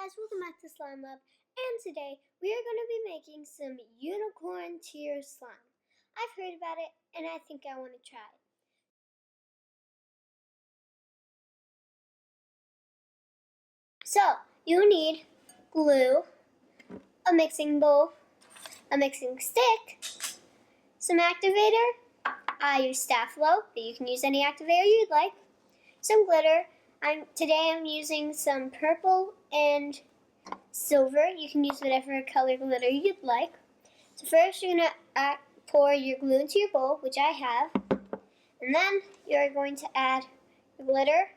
guys, welcome back to SlimeLab, and today we are going to be making some unicorn tier slime. I've heard about it and I think I want to try it. So, you'll need glue, a mixing bowl, a mixing stick, some activator. I use Stafflo, but you can use any activator you'd like, some glitter. Today I'm using some purple and silver. You can use whatever color glitter you'd like. So first you're going to pour your glue into your bowl, which I have. And then you're going to add your glitter.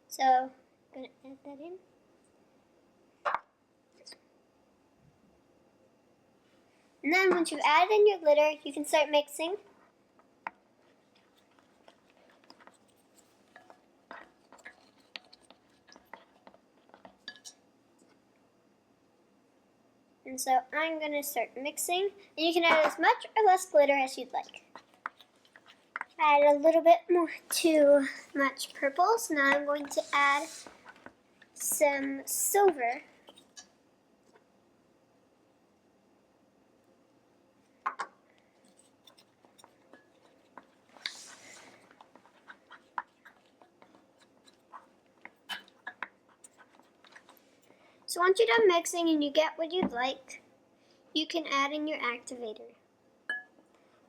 So I'm going to add that in. And then once you've added in your glitter, you can start mixing. And so I'm going to start mixing, and you can add as much or less glitter as you'd like. Add a little bit more too much purple, so now I'm going to add some silver. So once you're done mixing and you get what you'd like, you can add in your activator.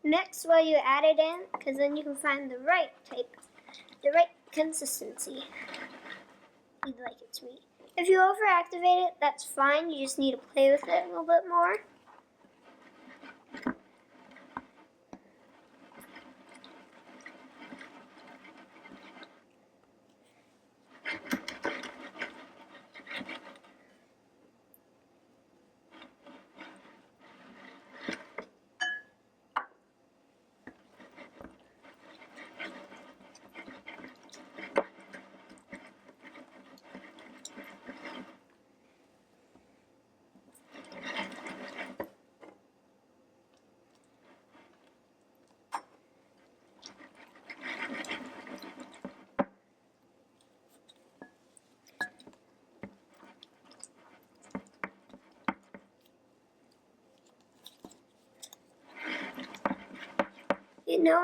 Next, while you add it in, because then you can find the right type, the right consistency you'd like it to be. If you overactivate it, that's fine. You just need to play with it a little bit more. You know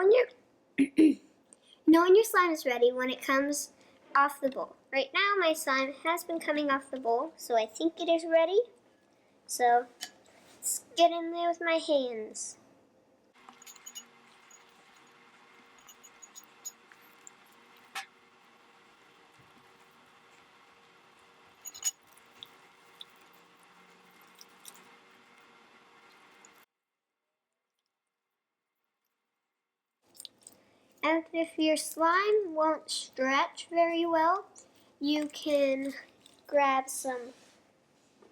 when your slime is ready when it comes off the bowl. Right now my slime has been coming off the bowl, so I think it is ready. So let's get in there with my hands. And if your slime won't stretch very well, you can grab some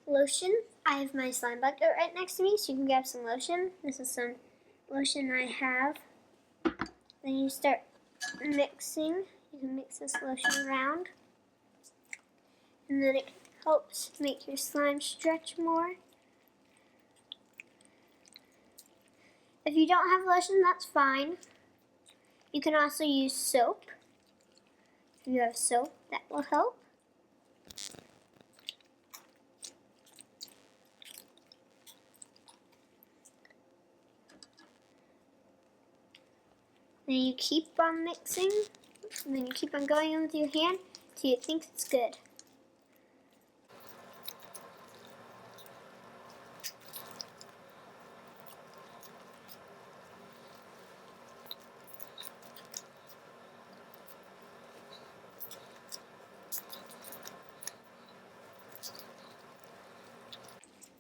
lotion. I have my slime bucket right next to me, so you can grab some lotion. This is some lotion I have. Then you start mixing. You can mix this lotion around. And then it helps make your slime stretch more. If you don't have lotion, that's fine. You can also use soap. If you have soap, that will help. Then you keep on mixing, and then you keep on going with your hand till you think it's good.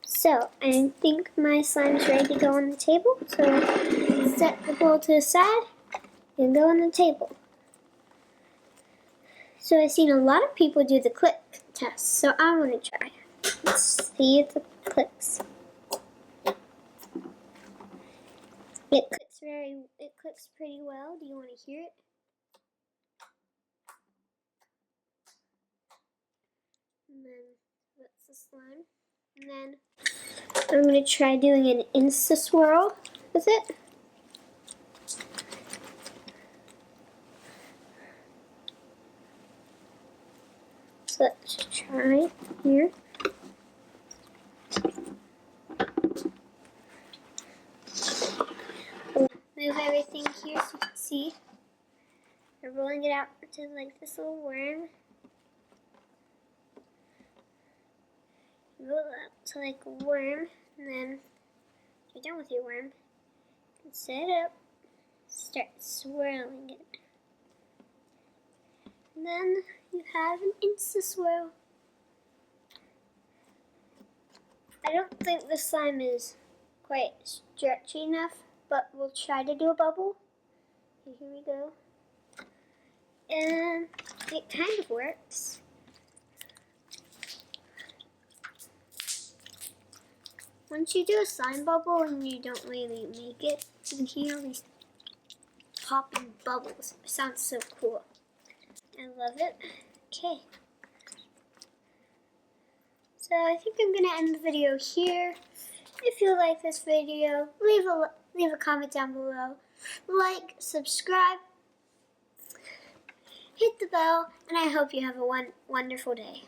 So, I think my slime is ready to go on the table. So, set the bowl to the side and go on the table. So, I've seen a lot of people do the click test, so I want to try. Let's see if it clicks. It clicks pretty well. Do you want to hear it? And then that's the slime. And then I'm going to try doing an Insta swirl with it. So let's try right here. Move everything here so you can see. We're rolling it out to like this little worm. Roll it up to like a worm, and then when you're done with your worm, you can set it up, start swirling it. And then you have an Insta swirl. I don't think the slime is quite stretchy enough, but we'll try to do a bubble. Here we go. And it kind of works. Once you do a slime bubble and you don't really make it, you can hear all these popping bubbles. It sounds so cool. I love it. Okay. So I think I'm gonna end the video here. If you like this video, leave a comment down below. Like, subscribe, hit the bell, and I hope you have a wonderful day.